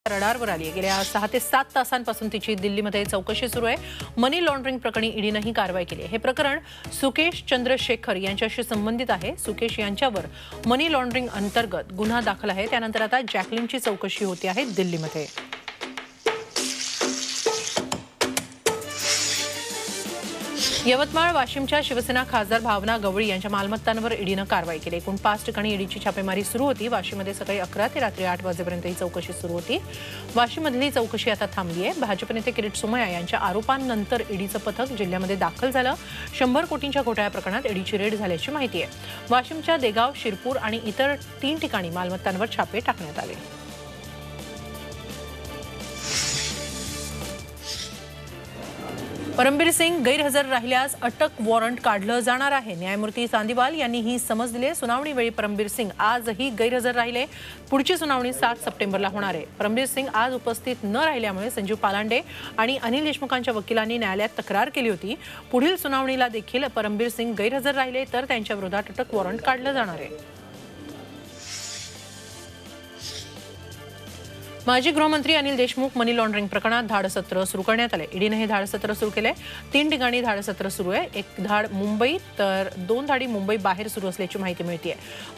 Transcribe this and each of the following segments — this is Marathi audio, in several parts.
रडारवर आली आहे। गेल्या 6 ते 7 तासांपासून तिची दिल्लीमध्ये चौकशी सुरू आहे। मनी लॉन्ड्रिंग प्रकरणी ईडीने ही कारवाई केली आहे। हे प्रकरण सुकेश चंद्रशेखर यांच्याशी संबंधित आहे। सुकेश यांच्यावर मनी लॉन्ड्रिंग अंतर्गत गुन्हा दाखल आहे। त्यानंतर आता जॅकलिनची चौकशी होती आहे दिल्लीमध्ये। यवतमाळ वाशिमच्या शिवसेना खासदार भावना गवळी यांच्या मालमत्तांवर ईडीने कारवाई केली। एकूण 5 ठिकाणी ईडीची छापेमारी सुरू होती। वाशिममध्ये सकाळी 11 ते रात्री 8 वाजेपर्यंत ही चौकशी सुरू होती। वाशिममधली चौकशी आता थांबली आहे। भाजप नेते किरीट सोमय्या यांच्या आरोपांनंतर ईडीचं पथक जिल्ह्यामध्ये दाखल झालं। 100 कोटींच्या घोटाळ्या प्रकरणात ईडीची रेड झाल्याची माहिती आहे। वाशिमच्या देगाव, शिरपूर आणि इतर 3 ठिकाणी मालमत्तांवर छापे टाकण्यात आले। परमबीर सिंग गैरहजर राहिल्यास अटक वॉरंट काढलं जाणार आहे। न्यायमूर्ती चांदीवाल यांनी ही समज दिली। सुनावणी वेळी परमबीर सिंग आजही गैरहजर राहिले। पुढची सुनावणी 7 सप्टेंबरला होणार आहे। परमबीर सिंग आज उपस्थित न राहिल्यामुळे संजीव पालांडे आणि अनिल देशमुखांच्या वकिलांनी न्यायालयात तक्रार केली होती। पुढील सुनावणीला देखील परमबीर सिंग गैरहजर राहिले तर त्यांच्या विरोधात अटक वॉरंट काढलं जाणार आहे। माजी गृहमंत्री अनिल देशमुख मनी लॉन्ड्रिंग प्रकरणात धाडसत्र सुरू करण्यात आले। ईडीने हे धाडसत्र सुरू केले। 3 ठिकाणी धाडसत्र सुरू आहे। एक धाड मुंबई तर 2 धाडी मुंबई बाहेर सुरू असल्याची माहिती मिळते।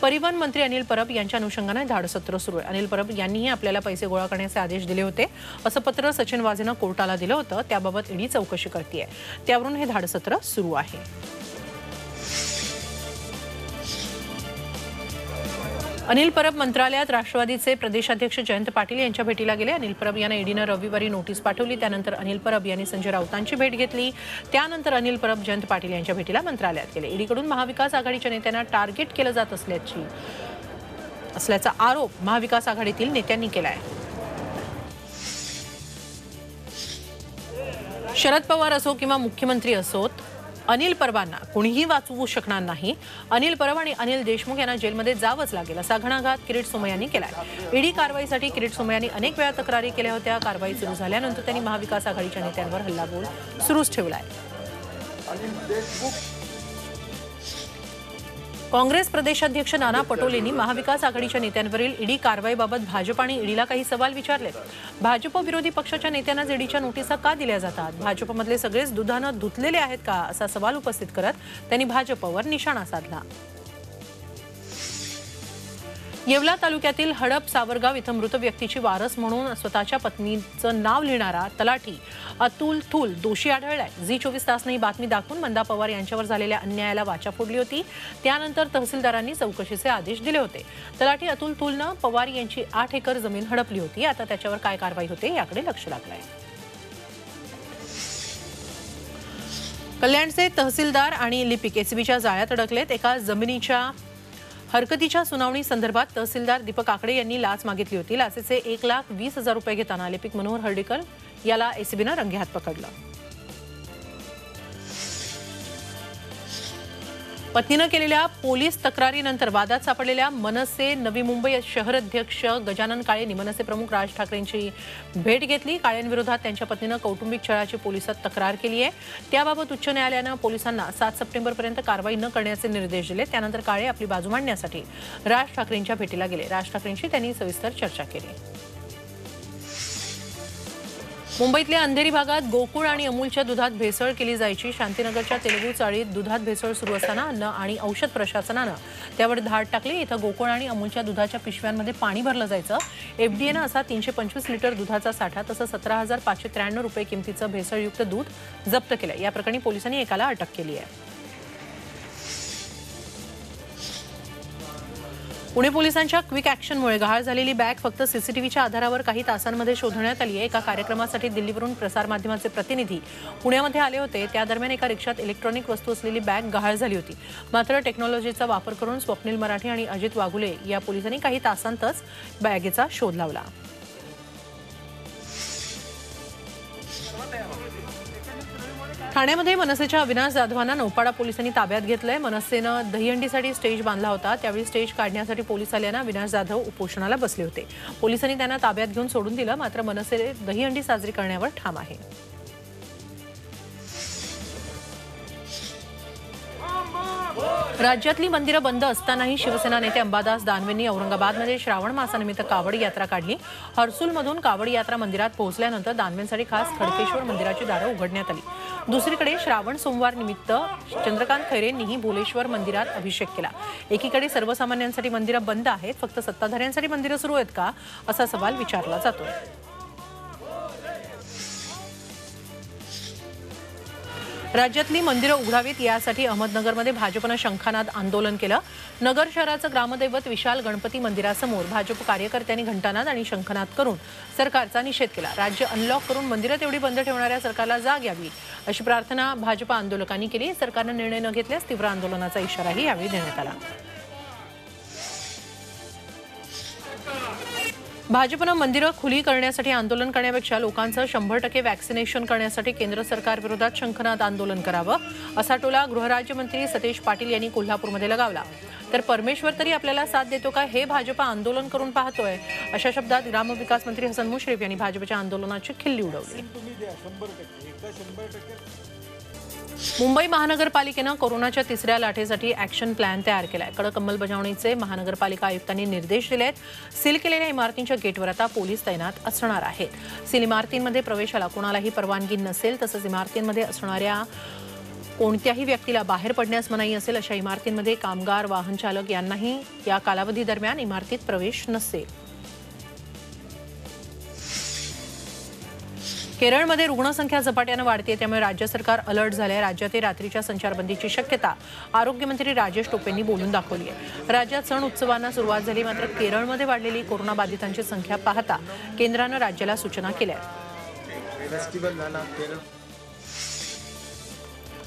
परिवहन मंत्री अनिल परब यांच्या अनुषंगाने धाडसत्र सुरू आहे। अनिल परब यांनीही आपल्याला पैसे गोळा करण्याचे आदेश दिले होते असं पत्र सचिन वाझेनं कोर्टाला दिलं होतं। त्याबाबत ईडी चौकशी करते। त्यावरून हे धाडसत्र सुरू आहे। अनिल परब मंत्रालयात राष्ट्रवादीचे प्रदेशाध्यक्ष जयंत पाटील यांच्या भेटीला गेले। अनिल परब यांना ईडीने रविवारी नोटीस पाठवली। त्यानंतर अनिल परब यांनी संजय राऊतांची भेट घेतली। त्यानंतर अनिल परब जयंत पाटील यांच्या भेटीला मंत्रालयात गेले। ईडीकडून महाविकास आघाडीच्या नेत्यांना टार्गेट केलं जात असल्याचा आरोप महाविकास आघाडीतील नेत्यांनी केला आहे। शरद पवार असो किंवा मुख्यमंत्री असोत, अनिल परबांना कोणीही वाचवू शकणार नाही। अनिल परब आणि अनिल देशमुख यांना जेलमध्ये जावंच लागेल असा घणाघात किरीट सोमय्यांनी केलाय। ईडी कारवाईसाठी किरीट सोमय्यांनी अनेक वेळा तक्रारी केल्या होत्या। कारवाई सुरू झाल्यानंतर त्यांनी महाविकास आघाडीच्या नेत्यांवर हल्लाबोल सुरूच ठेवलाय। काँग्रेस प्रदेशाध्यक्ष नाना पटोलेंनी महाविकास आघाडीच्या नेत्यांवरील ईडी कारवाईबाबत भाजप आणि ईडीला काही सवाल विचारले। भाजप विरोधी पक्षाच्या नेत्यांना ईडीच्या नोटिसा का दिल्या जातात? भाजपमधले सगळेच दुधानं धुतलेले आहेत का असा सवाल उपस्थित करत त्यांनी भाजपवर निशाणा साधला। येवला तालुक्यातील हडप सावरगाव इथं मृत व्यक्तीची वारस म्हणून स्वतःच्या पत्नीचं नाव लिहिणारा तलाठी अतुल थूल दोषी आढळलाय। झी24 तासने ही बातमी दाखवून मंदा पवार यांच्यावर झालेल्या अन्यायाला वाचा फोडली होती। त्यानंतर तहसीलदारांनी चौकशीचे आदेश दिले होते। तलाठी अतुल थूलनं पवार यांची 8 एकर जमीन हडपली होती। आता त्याच्यावर काय कारवाई होते याकडे लक्ष लागलंय। कल्याणचे तहसीलदार आणि लिपिक एसीबीच्या जाळ्यात अडकलेत। एका जमिनीच्या हरकतीच्या सुनावणी संदर्भात तहसीलदार दीपक आकडे यांनी लाच मागितली होती। लाचेचे 1,20,000 रुपये घेताना लिपिक मनोहर हर्डीकर याला एसीबीने रंगेहात पकडलं। पत्नीनं केलेल्या पोलीस तक्रारीनंतर वादात सापडलेल्या मनसे नवी मुंबई शहर अध्यक्ष गजानन काळेंनी मनसे प्रमुख राज ठाकरेंची भेट घेतली। काळेंविरोधात त्यांच्या पत्नीनं कौटुंबिक छळाची पोलिसात तक्रार केली आहे। त्याबाबत उच्च न्यायालयानं पोलिसांना 7 सप्टेंबरपर्यंत कारवाई न करण्याचे निर्देश दिले। त्यानंतर काळे आपली बाजू मांडण्यासाठी राज ठाकरेंच्या भेटीला गेले। राज ठाकरेंशी त्यांनी सविस्तर चर्चा केली। मुंबईतल्या अंधेरी भागात गोकुळ आणि अमूलच्या दुधात भेसळ केली जायची। शांतीनगरच्या तेलुगू चाळीत दुधात भेसळ सुरू असताना अन्न आणि औषध प्रशासनानं त्यावर धाड टाकली। इथं गोकुळ आणि अमूलच्या दुधाच्या पिशव्यांमध्ये पाणी भरलं जायचं। एफडीएनं असा 325 लिटर दुधाचा साठा तसंच 17,593 रुपये किमतीचं भेसळयुक्त दूध जप्त केलं। या प्रकरणी पोलिसांनी एकाला अटक केली आहे। पुणे पोलिसांच्या क्विक ॲक्शनमुळे गहाळ झालेली बॅग फक्त सीसीटीव्हीच्या आधारावर काही तासांमध्ये शोधण्यात आली आहे। एका कार्यक्रमासाठी दिल्लीवरून प्रसारमाध्यमाचे प्रतिनिधी पुण्यामध्ये आले होते। त्या दरम्यान एका रिक्षात इलेक्ट्रॉनिक वस्तू असलेली बॅग गहाळ झाली होती। मात्र टेक्नॉलॉजीचा वापर करून स्वप्नील मराठी आणि अजित वाघुले या पोलिसांनी काही तासांतच बॅगेचा शोध लावला। ठाण्यामध्ये मनसेच्या अविनाश जाधवांना नौपाडा पोलिसांनी ताब्यात घेतलंय। मनसेनं दहीहंडीसाठी स्टेज बांधला होता। त्यावेळी स्टेज काढण्यासाठी पोलीस आल्यानं अविनाश जाधव उपोषणाला बसले होते। पोलिसांनी त्यांना ताब्यात घेऊन सोडून दिलं। मात्र मनसे दहीहंडी साजरी करण्यावर ठाम आहे। राज्यातली मंदिरं बंद असतानाही शिवसेना नेते अंबादास दानवेंनी औरंगाबादमध्ये श्रावण मासानिमित्त कावड यात्रा काढली। हर्सुलमधून कावड यात्रा मंदिरात पोहोचल्यानंतर दानवेंसाठी खास खडकेश्वर मंदिराची दारं उघडण्यात आली। दुसरीकडे श्रावण सोमवार निमित्त चंद्रकांत खैरेंनीही भोलेश्वर मंदिरात अभिषेक केला। एकीकडे सर्वसामान्यांसाठी मंदिरं बंद आहेत, फक्त सत्ताधाऱ्यांसाठी मंदिरं सुरू आहेत का, असा सवाल विचारला जातोय। राज्यातली मंदिरं उघडावीत यासाठी अहमदनगरमध्ये भाजपनं शंखानाद आंदोलन केलं। नगर शहराचं ग्रामदैवत विशाल गणपती मंदिरासमोर भाजप कार्यकर्त्यांनी घंटानाद आणि शंखनाद करून सरकारचा निषेध केला। राज्य अनलॉक करून मंदिरं तेवढी बंद ठेवणाऱ्या सरकारला जाग यावी अशी प्रार्थना भाजप आंदोलकांनी केली। सरकारनं निर्णय न घेतल्यास तीव्र आंदोलनाचा इशाराही यावेळी देण्यात आला। भाजपनं मंदिरं खुली करण्यासाठी आंदोलन करण्यापेक्षा लोकांचं 100% वॅक्सिनेशन करण्यासाठी केंद्र सरकारविरोधात शंखनाद आंदोलन करावं असा टोला गृहराज्यमंत्री सतेज पाटील यांनी कोल्हापूरमध्ये लगावला। तर परमेश्वर तरी आपल्याला साथ देतो का हे भाजप आंदोलन करून पाहतोय अशा शब्दात ग्रामविकास मंत्री हसन मुश्रीफ यांनी भाजपच्या आंदोलनाची खिल्ली उडवली। मुंबई महानगरपालिकेनं कोरोनाच्या तिसऱ्या लाटेसाठी ॲक्शन प्लॅन तयार केलाय। कडक अंमलबजावणीचे महानगरपालिका आयुक्तांनी निर्देश दिलेत। सील केलेल्या इमारतींच्या गेटवर आता पोलीस तैनात असणार आहेत। सील इमारतींमध्ये प्रवेशाला कोणालाही परवानगी नसेल, तसंच इमारतींमध्ये असणाऱ्या कोणत्याही व्यक्तीला बाहेर पडण्यास मनाई असेल अशा इमारतींमध्ये कामगार, वाहन चालक यांनाही या कालावधी दरम्यान इमारतीत प्रवेश नसेल। केरळमध्ये रुग्णसंख्या झपाट्यानं वाढते, त्यामुळे राज्य सरकार अलर्ट झाले। राज्यात रात्रीच्या संचारबंदीची शक्यता आरोग्यमंत्री राजेश टोपेंनी बोलून दाखवली आहे। राज्यात सण उत्सवांना सुरुवात झाली, मात्र केरळमध्ये वाढलेली कोरोनाबाधितांची संख्या पाहता केंद्रानं राज्याला सूचना केल्या आहेत।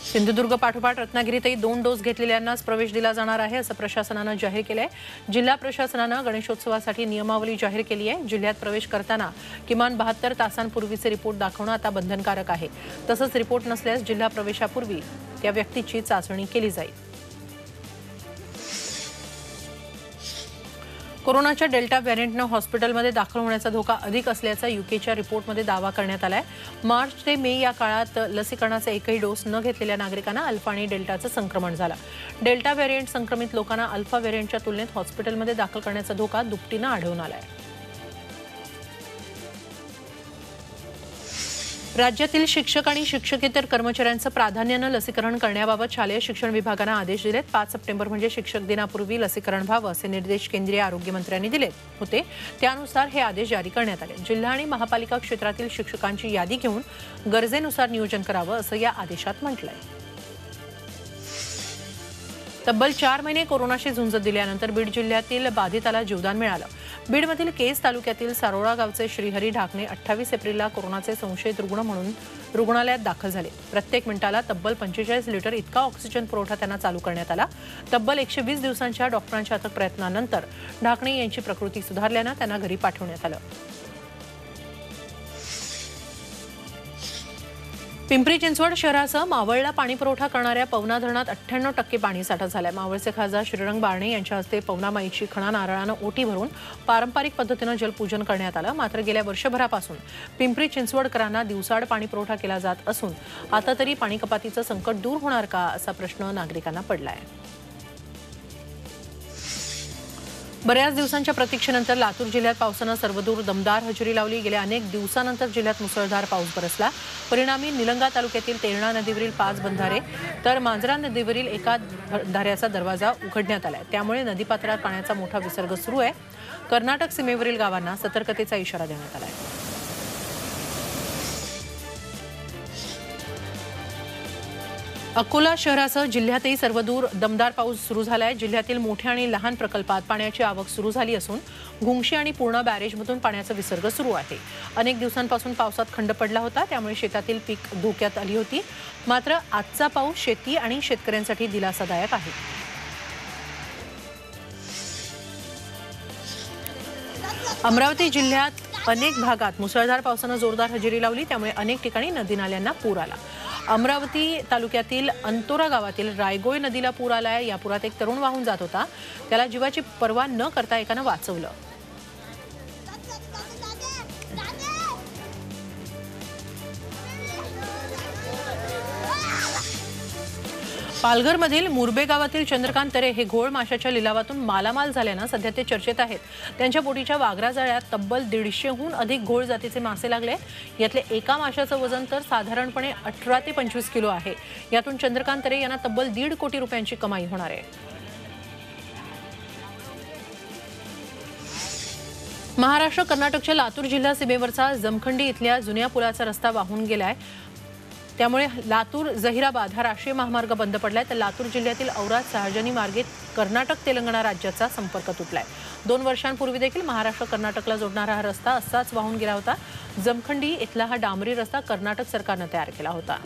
सिंधुदुर्ग पाठोपाठ रत्नागिरीतही 2 डोस घेतलेल्यांनाच प्रवेश दिला जाणार आहे असं प्रशासनानं जाहीर केलंय। जिल्हा प्रशासनानं गणेशोत्सवासाठी नियमावली जाहीर केली आहे। जिल्ह्यात प्रवेश करताना किमान 72 तासांपूर्वीचे रिपोर्ट दाखवणं आता बंधनकारक आहे। तसंच रिपोर्ट नसल्यास जिल्हा प्रवेशापूर्वी त्या व्यक्तीची चाचणी केली जाईल। कोरोनाच्या डेल्टा व्हेरियंटनं हॉस्पिटलमध्ये दाखल होण्याचा धोका अधिक असल्याचा यूकेच्या रिपोर्टमध्ये दावा करण्यात आलाय। मार्च ते मे या काळात लसीकरणाचा एकही डोस न घेतलेल्या नागरिकांना अल्फा आणि डेल्टाचं संक्रमण झालं। डेल्टा व्हेरियंट संक्रमित लोकांना अल्फा व्हेरियंटच्या तुलनेत हॉस्पिटलमध्ये दाखल करण्याचा धोका दुपटीनं आढळून आलाय। राज्यातील शिक्षक आणि शिक्षकेतर कर्मचाऱ्यांचं प्राधान्यानं लसीकरण करण्याबाबत शालेय शिक्षण विभागानं आदेश दिलेत। 5 सप्टेंबर म्हणजे शिक्षक दिनापूर्वी लसीकरण व्हावं असे निर्देश केंद्रीय आरोग्यमंत्र्यांनी दिले होते। त्यानुसार हे आदेश जारी करण्यात आले। जिल्हा आणि महापालिका क्षेत्रातील शिक्षकांची यादी घेऊन गरजेनुसार नियोजन करावं असं या आदेशात म्हटलंय। तब्बल 4 महिने कोरोनाशी झुंज दिल्यानंतर बीड जिल्ह्यातील बाधिताला जीवदान मिळालं। बीडमधील केज तालुक्यातील सारोळा गावचे श्रीहरी ढाकणे 28 एप्रिलला कोरोनाचे संशयित रुग्ण म्हणून रुग्णालयात दाखल झाले। प्रत्येक मिनिटाला तब्बल 45 लिटर इतका ऑक्सिजन पुरवठा त्यांना चालू करण्यात आला। तब्बल 120 दिवसांच्या डॉक्टरांच्या अथक प्रयत्नानंतर ढाकणे यांची प्रकृती सुधारल्यानं त्यांना घरी पाठवण्यात आलं। पिंपरी चिंचवड शहरासह मावळला पाणी पुरवठा करणाऱ्या पवना धरणात 98% पाणीसाठा झालाय। मावळचे खासदार श्रीरंग बारणे यांच्या हस्ते पवना माईची खणा नारळानं ओटी भरून पारंपरिक पद्धतीनं जलपूजन करण्यात आलं। मात्र गेल्या वर्षभरापासून पिंपरी चिंचवडकरांना दिवसाआड पाणी पुरवठा केला जात असून आता तरी पाणी कपातीचं संकट दूर होणार का असा प्रश्न नागरिकांना पडलाय। बऱ्याच दिवसांच्या प्रतीक्षेनंतर लातूर जिल्ह्यात पावसानं सर्वदूर दमदार हजेरी लावली। गेल्या अनेक दिवसानंतर जिल्ह्यात मुसळधार पाऊस बरसला। परिणामी निलंगा तालुक्यातील तेरणा नदीवरील 5 बंधारे तर मांजरा नदीवरील एका बंधाऱ्याचा दरवाजा उघडण्यात आलाय। त्यामुळे नदीपात्रात पाण्याचा मोठा विसर्ग सुरू आहे। कर्नाटक सीमेवरील गावांना सतर्कतेचा इशारा देण्यात आलाय। अकोला शहरासह जिल्ह्यातही सर्वदूर दमदार पाऊस सुरू झालाय। जिल्ह्यातील मोठ्या आणि लहान प्रकल्पात पाण्याची आवक सुरू झाली असून घुंगशी आणि पूर्णा बॅरेजमधून पाण्याचा विसर्ग सुरू आहे। अनेक दिवसांपासून पावसात खंड पडला होता, त्यामुळे शेतातील पीक धोक्यात आली होती। मात्र आजचा पाऊस शेती आणि शेतकऱ्यांसाठी दिलासादायक आहे। अमरावती जिल्ह्यात अनेक भागात मुसळधार पावसानं जोरदार हजेरी लावली, त्यामुळे अनेक ठिकाणी नदी नाल्यांना पूर आला। अमरावती तालुक्यातील अंतोरा गावातील रायगोय नदीला पूर आलाय। या पुरात एक तरुण वाहून जात होता, त्याला जीवाची पर्वा न करता एकानं वाचवलं। पालघरमधील मुरबे गावातील चंद्रकांत तरे हे घोळ माशाच्या लिलावातून मालामाल झाल्यानं सध्या ते चर्चेत आहेत। त्यांच्या बोटीच्या वाघरा जाळ्यात तब्बल 150हून अधिक घोळ जातीचे मासे लागले। यातले एका माशाचं वजन तर साधारणपणे 18 ते 25 किलो आहे। यातून चंद्रकांत तरे यांना तब्बल 1.5 कोटी रुपयांची कमाई होणार आहे। महाराष्ट्र कर्नाटकच्या लातूर जिल्हा सीमेवरचा जमखंडी इथल्या जुन्या पुलाचा रस्ता वाहून गेलाय। त्यामुळे लातूर जहिराबाद हा राष्ट्रीय महामार्ग बंद पडलाय, तर लातूर जिल्ह्यातील औराद सहाजनी मार्गे कर्नाटक तेलंगणा राज्याचा संपर्क तुटलाय। 2 वर्षांपूर्वी देखील महाराष्ट्र कर्नाटकला जोडणारा हा रस्ता असाच वाहून गेला होता। जमखंडी इथला हा डांबरी रस्ता कर्नाटक सरकारने तयार केला होता।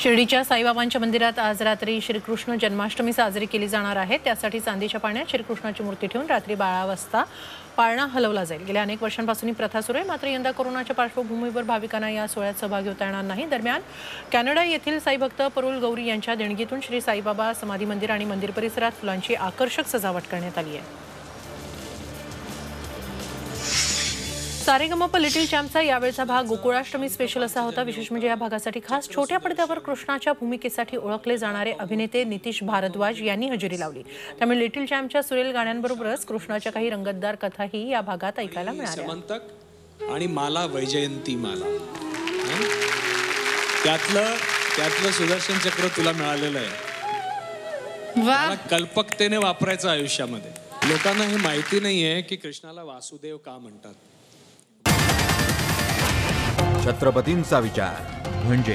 शिर्डीच्या साईबाबांच्या मंदिरात आज रात्री श्रीकृष्ण जन्माष्टमी साजरी केली जाणार आहे। त्यासाठी चांदीच्या पाण्यात श्रीकृष्णाची मूर्ती ठेवून रात्री 12 वाजता पाळणा हलवला जाईल। गेल्या अनेक वर्षांपासून ही प्रथा सुरू आहे, मात्र यंदा कोरोनाच्या पार्श्वभूमीवर भाविकांना या सोहळ्यात सहभागी होता येणार नाही। दरम्यान कॅनडा येथील साईभक्त परुल गौरी यांच्या देणगीतून श्री साईबाबा समाधी मंदिर आणि मंदिर परिसरात फुलांची आकर्षक सजावट करण्यात आली आहे। सारेगमप लिटिल चॅम्पचा यावेळचा भाग गोकुळाष्टमी स्पेशल असा होता। विशेष म्हणजे या भागासाठी खास छोट्या पडद्यावर कृष्णाच्या भूमिकेसाठी ओळखले जाणारे अभिनेते नितीश भारद्वाज यांनी हजेरी लावली। त्यामुळे लिटिल चॅम्पच्या सुरेल गाण्यांबरोबरच कृष्णाच्या काही रंगतदार कथाही या भागात ऐकायला मिळाल्या। समंतक आणि माला वैजयंती माला त्यातलं सुदर्शन चक्र तुला मिळालेलं आहे। मला कल्पकतेने वापरायचं आयुष्यामध्ये। लोकांना हे माहिती नाहीये की कृष्णाला वासुदेव का म्हणतात। छत्रपतींचा विचार म्हणजे